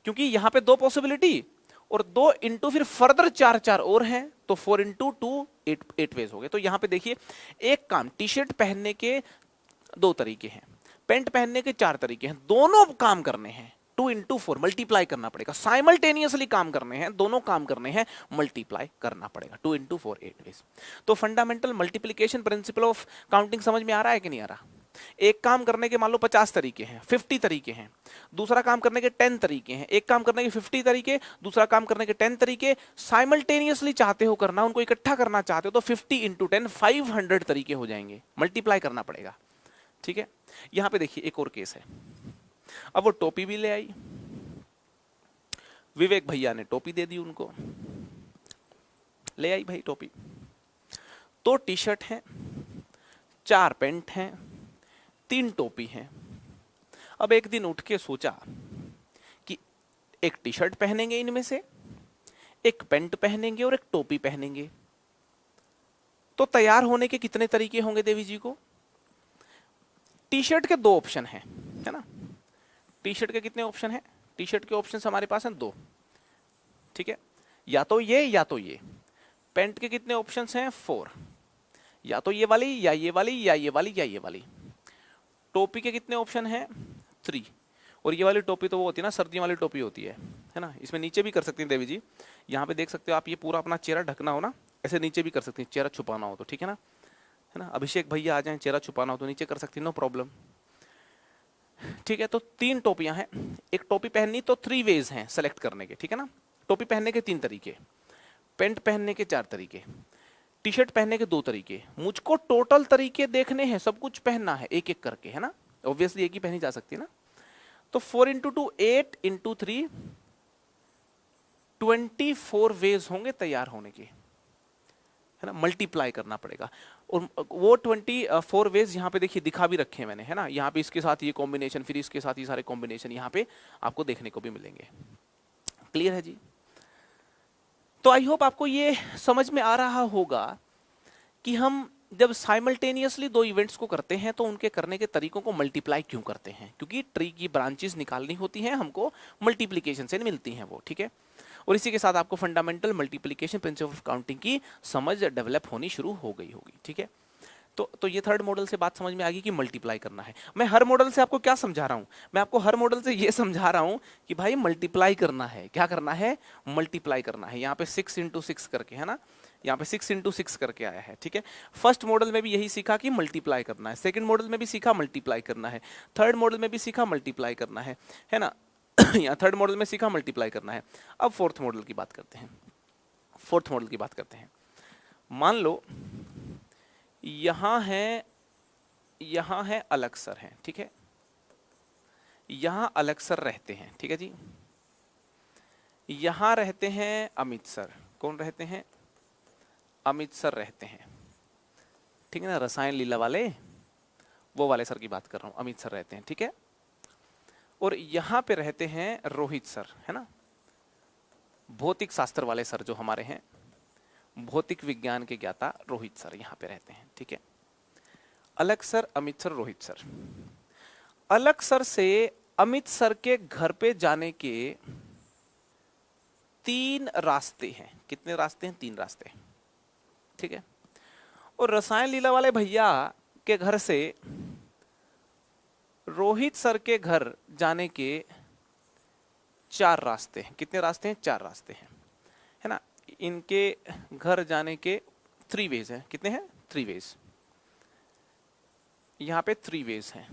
क्योंकि यहां पे 2 पॉसिबिलिटी और 2 इंटू फिर फर्दर 4 और हैं, तो 4 × 2 8 वेज हो गए। तो यहां पे देखिए एक काम, टी शर्ट पहनने के 2 तरीके हैं, पैंट पहनने के 4 तरीके हैं, दोनों काम करने हैं। 2 × 4 मल्टीप्लाई करना पड़ेगा, साइमल्टेनियसली काम करने हैं, दोनों काम करने हैं, मल्टीप्लाई करना पड़ेगा। 2 × 4 8 वेज। तो fundamental multiplication principle of counting समझ में आ रहा है कि नहीं आ रहा? एक काम करने के मान लो 50 तरीके हैं, 50 तरीके हैं, दूसरा काम करने के 10 तरीके हैं, एक काम करने के 50 तरीके, दूसरा काम करने के 10 तरीके। साइमल्टेनियसली चाहते हो करना, उनको इकट्ठा करना चाहते हो तो 50 × 10 500 तरीके हो जाएंगे, मल्टीप्लाई करना पड़ेगा। ठीक है, यहां पे देखिए एक और केस है। अब वो टोपी भी ले आई, विवेक भैया ने टोपी दे दी उनको, ले आई भाई टोपी। तो टी शर्ट है, 4 पैंट हैं, 3 टोपी हैं। अब एक दिन उठ के सोचा कि एक टी शर्ट पहनेंगे इनमें से, एक पैंट पहनेंगे और एक टोपी पहनेंगे। तो तैयार होने के कितने तरीके होंगे देवी जी को? टी शर्ट के 2 ऑप्शन हैं, है ना। टी शर्ट के कितने ऑप्शन हैं? टी शर्ट के ऑप्शन हमारे पास हैं 2, ठीक है, या तो ये या तो ये। पैंट के कितने ऑप्शंस हैं? 4, या तो ये वाली या ये वाली या ये वाली या ये वाली। टोपी के कितने ऑप्शन हैं? 3। और ये वाली टोपी तो वो होती है ना, सर्दियों वाली टोपी होती है ना। इसमें नीचे भी कर सकती हैं देवी जी, यहाँ पे देख सकते हो आप, ये पूरा अपना चेहरा ढकना हो ना, ऐसे नीचे भी कर सकती हैं, चेहरा छुपाना हो तो, ठीक है ना, है ना। अभिषेक भैया आ जाएं, चेहरा छुपाना हो तो नीचे कर सकती हैं, नो प्रॉब्लम। ठीक है, तो 3 टोपियां हैं। एक टोपी पहननी तो 3 वेज हैं सेलेक्ट करने के, ठीक है ना। टोपी पहनने के 3 तरीके, पैंट पहनने के 4 तरीके, टी शर्ट पहनने के 2 तरीके। मुझको टोटल तरीके देखने हैं, सब कुछ पहनना है एक एक करके, है ना। ऑब्वियसली एक ही पहनी जा सकती है ना। तो 4 × 2 8 × 3 24 वेज होंगे तैयार होने के, है ना। मल्टीप्लाई करना पड़ेगा। और वो 24 वेज यहाँ पे देखिए दिखा भी रखे हैं मैंने, है ना। यहाँ पे इसके साथ ये कॉम्बिनेशन, फिर इसके साथ ये सारे कॉम्बिनेशन यहाँ पे आपको देखने को भी मिलेंगे। क्लियर है जी? तो आई होप आपको ये समझ में आ रहा होगा कि हम जब साइमल्टेनियसली 2 इवेंट्स को करते हैं तो उनके करने के तरीकों को मल्टीप्लाई क्यों करते हैं, क्योंकि ट्री की ब्रांचेस निकालनी होती हैं हमको, मल्टीप्लिकेशन से मिलती हैं वो, ठीक है। और इसी के साथ आपको fundamental multiplication principle of counting की समझ डेवलप होनी शुरू हो गई होगी, ठीक है। तो ये 3rd मॉडल से बात समझ में आ गई कि मल्टीप्लाई करना है। मैं हर मॉडल से आपको क्या समझा रहा हूं? मैं आपको हर मॉडल से ये समझा रहा हूं कि भाई मल्टीप्लाई करना है। क्या करना है? मल्टीप्लाई करना है। यहाँ पे 6 × 6 करके, है ना, यहाँ पे 6 × 6 करके आया है, ठीक है। फर्स्ट मॉडल में भी यही सीखा कि मल्टीप्लाई करना है, सेकंड मॉडल में भी सीखा मल्टीप्लाई करना है, थर्ड मॉडल में भी सीखा मल्टीप्लाई करना है ना। यहाँ थर्ड मॉडल में सीखा मल्टीप्लाई करना है। अब फोर्थ मॉडल की बात करते हैं। फोर्थ मॉडल की बात करते हैं। मान लो यहाँ है अलग सर है, ठीक है, यहाँ अलग सर रहते हैं, ठीक है जी। यहाँ रहते हैं अमित सर। कौन रहते हैं? अमित सर रहते हैं, ठीक है ना, रसायन लीला वाले, वो वाले सर की बात कर रहा हूं। अमित सर रहते हैं, ठीक है। और यहाँ पे रहते हैं रोहित सर, है ना, भौतिक शास्त्र वाले सर जो हमारे हैं, भौतिक विज्ञान के ज्ञाता रोहित सर यहाँ पे रहते हैं, ठीक है। अलग sir, Amit sir, Rohit sir. अलग सर से अमित सर के घर पे जाने के 3 रास्ते हैं। कितने रास्ते हैं? 3 रास्ते, ठीक है। और रसायन लीला वाले भैया के घर से रोहित सर के घर जाने के 4 रास्ते हैं। कितने रास्ते हैं? 4 रास्ते हैं, है ना। इनके घर जाने के 3 वेज हैं। कितने हैं? 3 वेज। यहाँ पे 3 वेज हैं।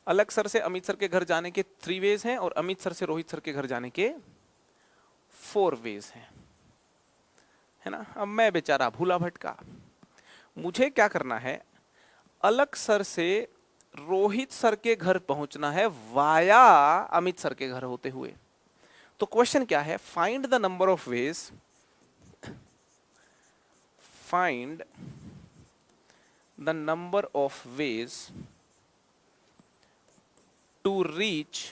अलग सर से अमित सर के घर जाने के 3 वेज हैं और अमित सर से रोहित सर के घर जाने के 4 वेज हैं, है ना। अब मैं बेचारा भूला भटका, मुझे क्या करना है? अलग सर से रोहित सर के घर पहुंचना है वाया अमित सर के घर होते हुए। तो क्वेश्चन क्या है? Find the number of ways, find the number of ways to reach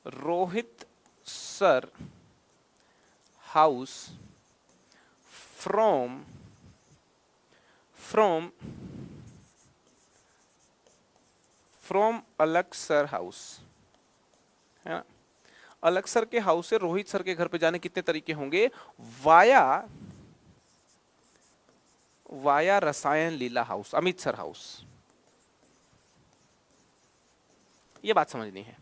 Rohit sir house from अलग सर हाउस, है ना। अलग सर के हाउस से रोहित सर के घर पे जाने कितने तरीके होंगे? वाया रसायन लीला हाउस, अमित सर हाउस। ये बात समझनी है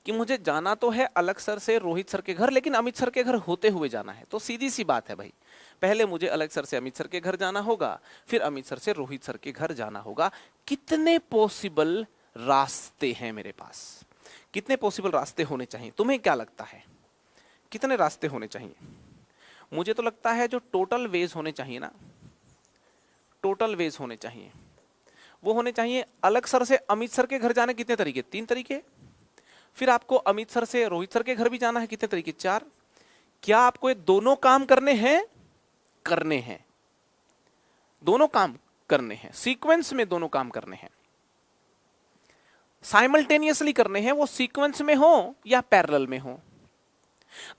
कि मुझे जाना तो है अलग सर से रोहित सर के घर, लेकिन अमित सर के घर होते हुए जाना है। तो सीधी सी बात है भाई, पहले मुझे अलग सर से अमित सर के घर जाना होगा, फिर अमित सर से रोहित सर के घर जाना होगा। कितने पॉसिबल रास्ते हैं मेरे पास? कितने पॉसिबल रास्ते होने चाहिए? तुम्हें क्या लगता है कितने रास्ते होने चाहिए? मुझे तो लगता है जो टोटल वेज होने चाहिए ना, टोटल वेज होने चाहिए, वो होने चाहिए अलग सर से अमित सर के घर जाने कितने तरीके? 3 तरीके। फिर आपको अमित सर से रोहित सर के घर भी जाना है, कितने तरीके? 4। क्या आपको ये दोनों काम करने हैं? करने हैं, दोनों काम करने हैं, सीक्वेंस में दोनों काम करने हैं, साइमल्टेनियसली करने हैं। वो सीक्वेंस में हो या पैरेलल में हो,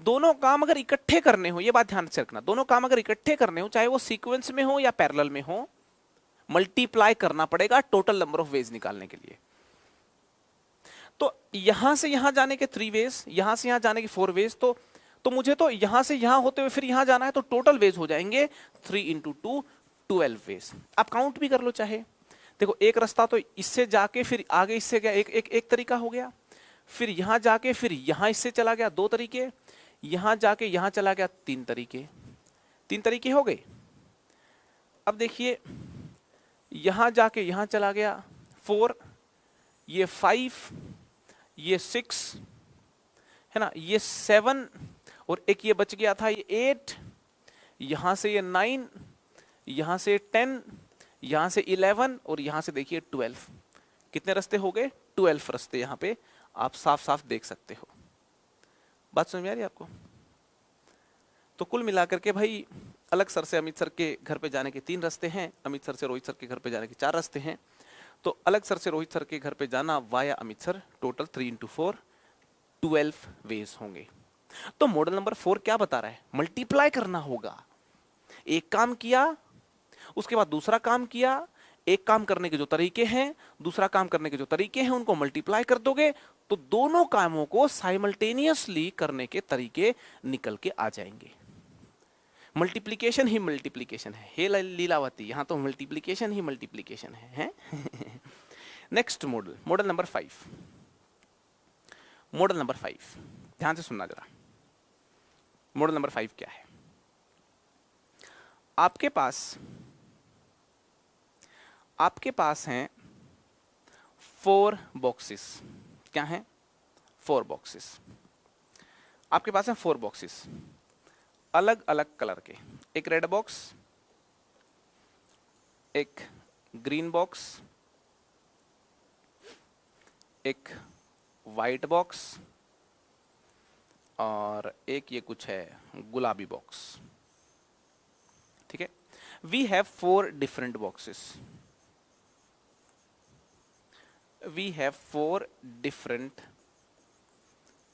दोनों काम अगर इकट्ठे करने हो, ये बात ध्यान से रखना, दोनों काम अगर इकट्ठे करने हो, चाहे वो सीक्वेंस में हो या पैरेलल में हो, मल्टीप्लाई करना पड़ेगा टोटल नंबर ऑफ वेज निकालने के लिए। तो यहां से यहां जाने के 3 वेज, यहां से यहां जाने के 4 वेज। तो मुझे तो यहां से यहां होते हुए फिर यहां जाना है, तो टोटल वेज हो जाएंगे 3 × 2 12 वेज। आप काउंट भी कर लो चाहे। देखो, एक रास्ता तो इससे जाके फिर आगे इससे गया, एक तरीका हो गया, फिर यहां जाके फिर यहां इससे चला गया, 2 तरीके, यहां जाके यहां चला गया, 3 तरीके। 3 तरीके हो गए। अब देखिए, यहां जाके यहां चला गया 4, ये 5, ये 6, है ना, ये 7, और एक ये बच गया था, ये 8, यहां से ये 9, यहां से 10, यहां से 11, और यहां से देखिए 12। कितने रास्ते हो गए? 12 रास्ते यहां पे आप साफ साफ देख सकते हो। बात समझ में आ रही है आपको? तो कुल मिलाकर के भाई, अलग सर से अमित सर के घर पे जाने के 3 रास्ते हैं, अमित सर से रोहित सर के घर पे जाने के 4 रास्ते हैं। तो अलग सर से रोहित सर के घर पे जाना वाया अमित सर, टोटल 3 × 4 12 वेज होंगे। तो मॉडल नंबर 4 क्या बता रहा है? मल्टीप्लाई करना होगा। एक काम किया, उसके बाद दूसरा काम किया, एक काम करने के जो तरीके हैं, दूसरा काम करने के जो तरीके हैं, उनको मल्टीप्लाई कर दोगे तो दोनों कामों को साइमल्टेनियसली करने के तरीके निकल के आ जाएंगे। मल्टीप्लिकेशन ही मल्टीप्लिकेशन है, हे लीलावती, यहां तो मल्टीप्लिकेशन ही मल्टीप्लिकेशन है? Next model, model number 5। Model number 5, ध्यान से सुनना जरा। मॉडल नंबर 5 क्या है? आपके पास हैं 4 बॉक्सेस। क्या हैं? 4 बॉक्सेस। आपके पास हैं 4 बॉक्सेस अलग अलग कलर के। एक रेड बॉक्स, एक ग्रीन बॉक्स, एक वाइट बॉक्स और एक ये कुछ है गुलाबी बॉक्स। ठीक है, we have 4 different boxes. We have 4 different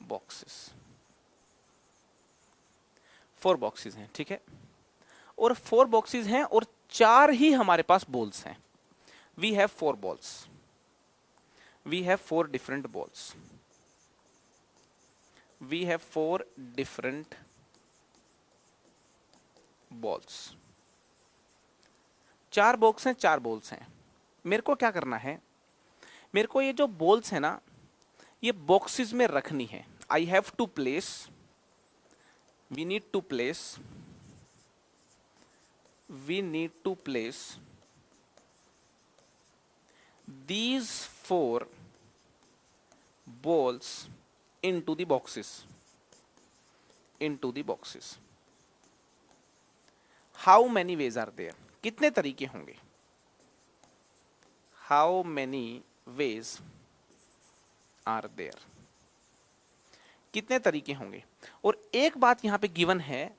boxes. 4 boxes हैं, ठीक है, और 4 बॉक्सेस हैं और 4 ही हमारे पास बॉल्स हैं। We have 4 balls. We have 4 different balls. We have 4 different balls. 4 box हैं, 4 बॉल्स हैं। मेरे को क्या करना है? मेरे को ये जो बॉल्स है ना, ये बॉक्सेस में रखनी है। I have to place, we need to place, we need to place these 4 balls into the boxes. How many ways are there? कितने तरीके होंगे? How many ways are there? कितने तरीके होंगे? और एक बात यहां पे गिवन है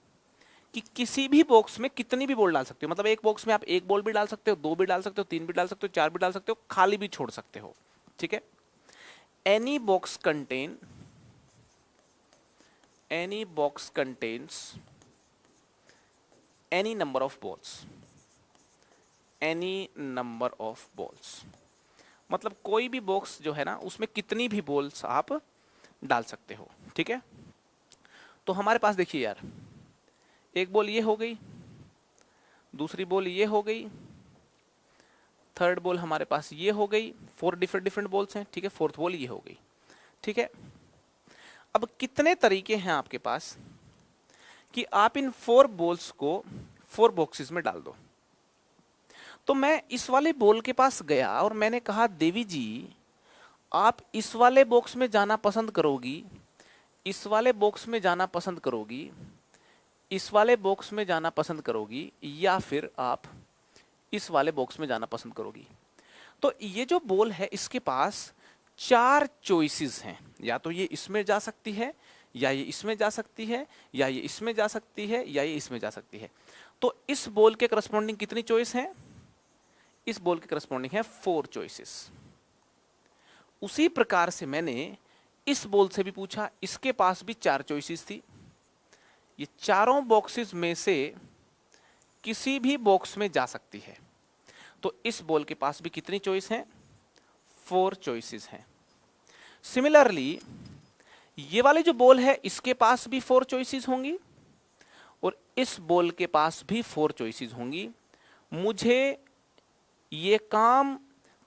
कि किसी भी बॉक्स में कितनी भी बॉल डाल सकते हो। मतलब एक बॉक्स में आप 1 बॉल भी डाल सकते हो, 2 भी डाल सकते हो, 3 भी डाल सकते हो, 4 भी डाल सकते हो, खाली भी छोड़ सकते हो। ठीक है, any box contains any number of balls. Any number of balls मतलब कोई भी बॉक्स जो है ना, उसमें कितनी भी बॉल्स आप डाल सकते हो। ठीक है, तो हमारे पास देखिए यार, एक बॉल ये हो गई, दूसरी बॉल ये हो गई, थर्ड बॉल हमारे पास ये हो गई। 4 डिफरेंट बॉल्स हैं। ठीक है, 4th बॉल ये हो गई। ठीक है, अब कितने तरीके हैं आपके पास कि आप इन 4 बॉल्स को 4 बॉक्सेस में डाल दो। तो मैं इस वाले बॉल के पास गया और मैंने कहा, देवी जी आप इस वाले बॉक्स में जाना पसंद करोगी, इस वाले बॉक्स में जाना पसंद करोगी, इस वाले बॉक्स में जाना पसंद करोगी, या फिर आप इस वाले बॉक्स में जाना पसंद करोगी। तो ये जो बॉल है, इसके पास 4 चॉइसेस हैं। या तो ये इसमें जा सकती है, या ये इसमें जा सकती है, या ये इसमें जा सकती है, या ये इसमें जा सकती है। तो इस बॉल के करस्पॉन्डिंग कितनी चॉइस हैं? इस बॉल के करस्पॉन्डिंग है 4 चॉइसेस। उसी प्रकार से मैंने इस बॉल से भी पूछा, इसके पास भी 4 चॉइसेस थी। ये चारों बॉक्सेस में से किसी भी बॉक्स में जा सकती है। तो इस बॉल के पास भी कितनी चॉइस हैं? 4 चॉइसेस हैं। सिमिलरली ये वाली जो बॉल है, इसके पास भी 4 चॉइसेस होंगी और इस बॉल के पास भी 4 चॉइसेस होंगी। मुझे ये काम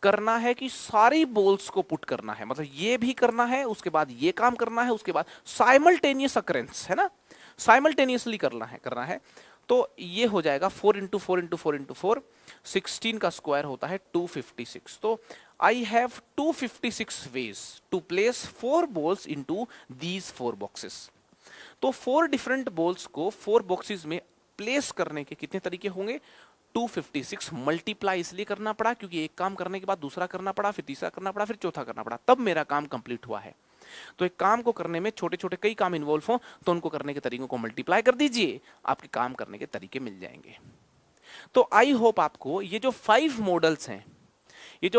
करना है कि सारी बॉल्स को पुट करना है, मतलब ये भी करना है, उसके बाद ये काम करना है, उसके बाद साइमल्टेनियस अकरेंस है ना, साइमल्टेनियसली करना है। तो ये हो जाएगा 4 × 4 × 4 × 4, 16 का स्क्वायर होता है 256। तो I have 256 ways to place 4 balls into these 4 boxes. तो 4 डिफरेंट बॉल्स को 4 बॉक्सेस में प्लेस करने के कितने तरीके होंगे? 256 मल्टीप्लाई इसलिए करना पड़ा क्योंकि एक काम करने के बाद दूसरा करना पड़ा, फिर तीसरा करना पड़ा, फिर चौथा करना पड़ा, तब मेरा काम कंप्लीट हुआ है। तो एक काम को करने में छोटे छोटे कई काम इन्वॉल्व हो, तो उनको करने के तरीकों को मल्टीप्लाई कर दीजिए, आपके काम करने के तरीके मिल जाएंगे। तो आई होप आपको ये जो 5 मॉडल्स हैं, इन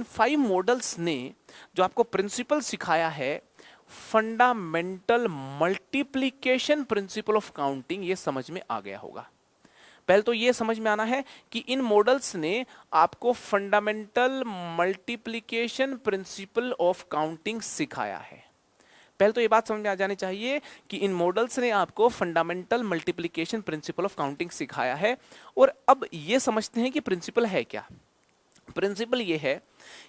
5 मॉडल्स ने जो आपको प्रिंसिपल सिखाया है, fundamental multiplication principal of counting, ये समझ में आ गया होगा। पहले तो ये समझ में आना है कि इन मॉडल्स ने आपको fundamental multiplication principle of counting सिखाया है। पहले तो ये बात समझ में आ जानी चाहिए कि इन मॉडल्स ने आपको fundamental multiplication principle of counting सिखाया है। और अब ये समझते हैं कि प्रिंसिपल है क्या। प्रिंसिपल ये है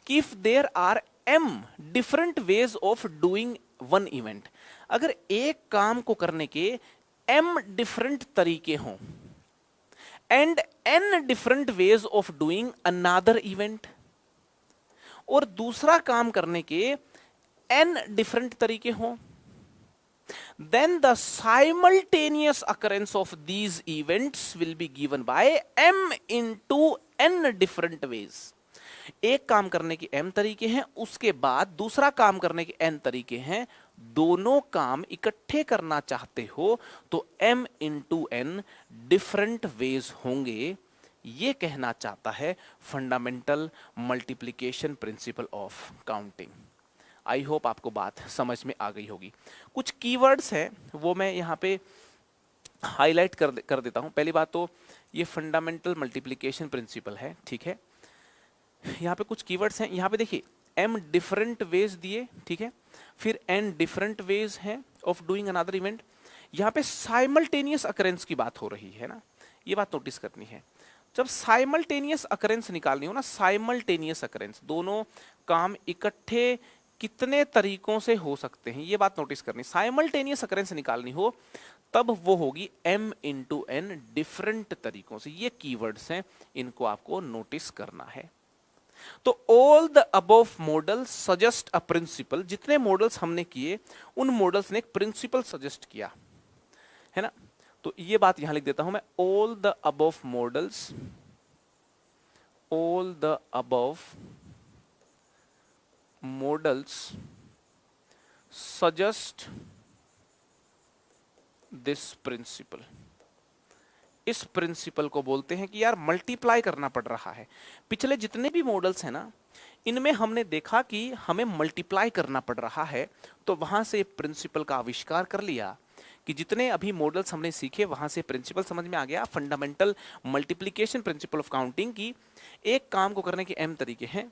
कि if there are m different ways of doing one event, अगर एक काम को करने के m डिफरेंट तरीके हों, and n different ways of doing another event, और दूसरा काम करने के n डिफरेंट तरीके हों, then the simultaneous occurrence of these events will be given by m into n different ways. एक काम करने के m तरीके हैं, उसके बाद दूसरा काम करने के n तरीके हैं, दोनों काम इकट्ठे करना चाहते हो तो m into n different ways होंगे. ये कहना चाहता है fundamental multiplication principle of counting. I hope आपको बात समझ में आ गई होगी. कुछ कीवर्ड्स हैं वो मैं यहाँ पे हाईलाइट कर देता हूँ. पहली बात तो ये फंडामेंटल मल्टीप्लिकेशन प्रिंसिपल है, ठीक है. यहाँ पे कुछ कीवर्ड्स हैं. यहाँ पे देखिए m डिफरेंट वेज दिए, ठीक है, फिर n डिफरेंट वेज हैं ऑफ डूइंग अनदर इवेंट. यहाँ पे साइमल्टेनियस अकरेंस की बात हो रही है ना, ये बात नोटिस करनी है. जब साइमल्टेनियस अकरेंस निकालनी हो ना, साइमल्टेनियस अकरेंस, दोनों काम इकट्ठे कितने तरीकों से हो सकते हैं, ये बात नोटिस करनी. साइमल्टेनियस अकरेंस निकालनी हो तब वो होगी m into n डिफरेंट तरीकों से. ये कीवर्ड्स हैं, इनको आपको नोटिस करना है. तो all the above models suggest a principle. जितने मॉडल्स हमने किए उन मॉडल्स ने एक प्रिंसिपल सजेस्ट किया है ना. तो ये बात यहां लिख देता हूं मैं, all the above models, all the above models suggest this principle. इस प्रिंसिपल को बोलते हैं कि यार मल्टीप्लाई करना पड़ रहा है. पिछले जितने भी मॉडल्स हैं ना, इनमें हमने देखा कि हमें मल्टीप्लाई करना पड़ रहा है, तो वहां से प्रिंसिपल का आविष्कार कर लिया कि जितने अभी मॉडल्स हमने सीखे वहां से प्रिंसिपल समझ में आ गया. Fundamental multiplication principle of counting की एक काम को करने के m तरीके हैं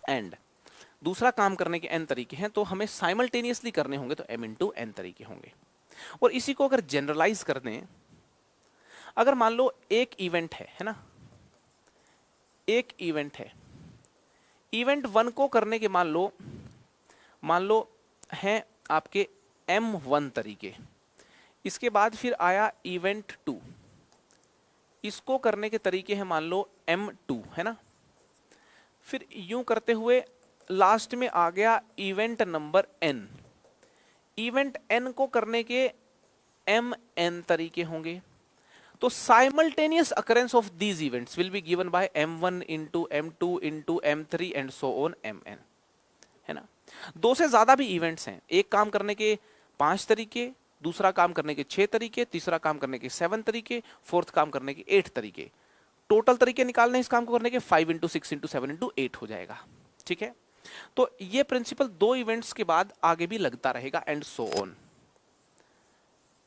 एंड दूसरा काम करने के n तरीके हैं, तो हमें साइमल्टेनियसली करने होंगे तो m into n तरीके होंगे. और इसी को अगर जनरलाइज कर दें, अगर मान लो एक इवेंट है ना, एक इवेंट है, इवेंट 1 को करने के मान लो हैं आपके m1 तरीके. इसके बाद फिर आया इवेंट 2, इसको करने के तरीके हैं मान लो m2 है ना. फिर यूं करते हुए लास्ट में आ गया event number n. Event n को करने के mn तरीके होंगे. तो simultaneous occurrence of these events will be given by m1 into m2 into m3 and so on mn, है ना. 2 से ज्यादा भी इवेंट्स हैं, एक काम करने के 5 तरीके, दूसरा काम करने के 6 तरीके, तीसरा काम करने के 7 तरीके, फोर्थ काम करने के 8 तरीके. टोटल तरीके निकालने इस काम को करने के 5 into 6 into 7 into 8 हो जाएगा, ठीक है. तो ये प्रिंसिपल 2 इवेंट्स के बाद आगे भी लगता रहेगा एंड सो ऑन.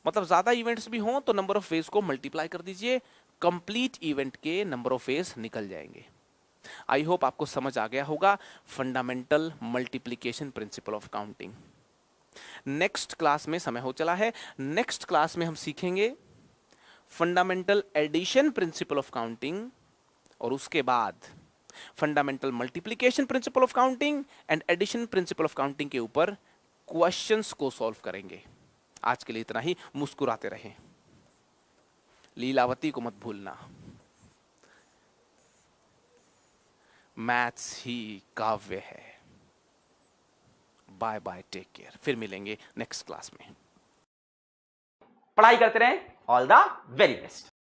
मतलब ज्यादा इवेंट्स भी हों तो नंबर ऑफ वेज को मल्टीप्लाई कर दीजिए, कंप्लीट इवेंट के नंबर ऑफ वेज निकल जाएंगे. आई होप आपको समझ आ गया होगा fundamental multiplication principle of counting. Next class में समय हो चला है, नेक्स्ट क्लास में हम सीखेंगे fundamental addition principle of counting, और उसके बाद fundamental multiplication principle of counting and addition principle of counting के ऊपर क्वेश्चंस को सॉल्व करेंगे. आज के लिए इतना ही. मुस्कुराते रहें. लीलावती को मत भूलना. मैथ्स ही काव्य है. Bye bye, take care. फिर मिलेंगे नेक्स्ट क्लास में. पढ़ाई करते रहें. All the very best.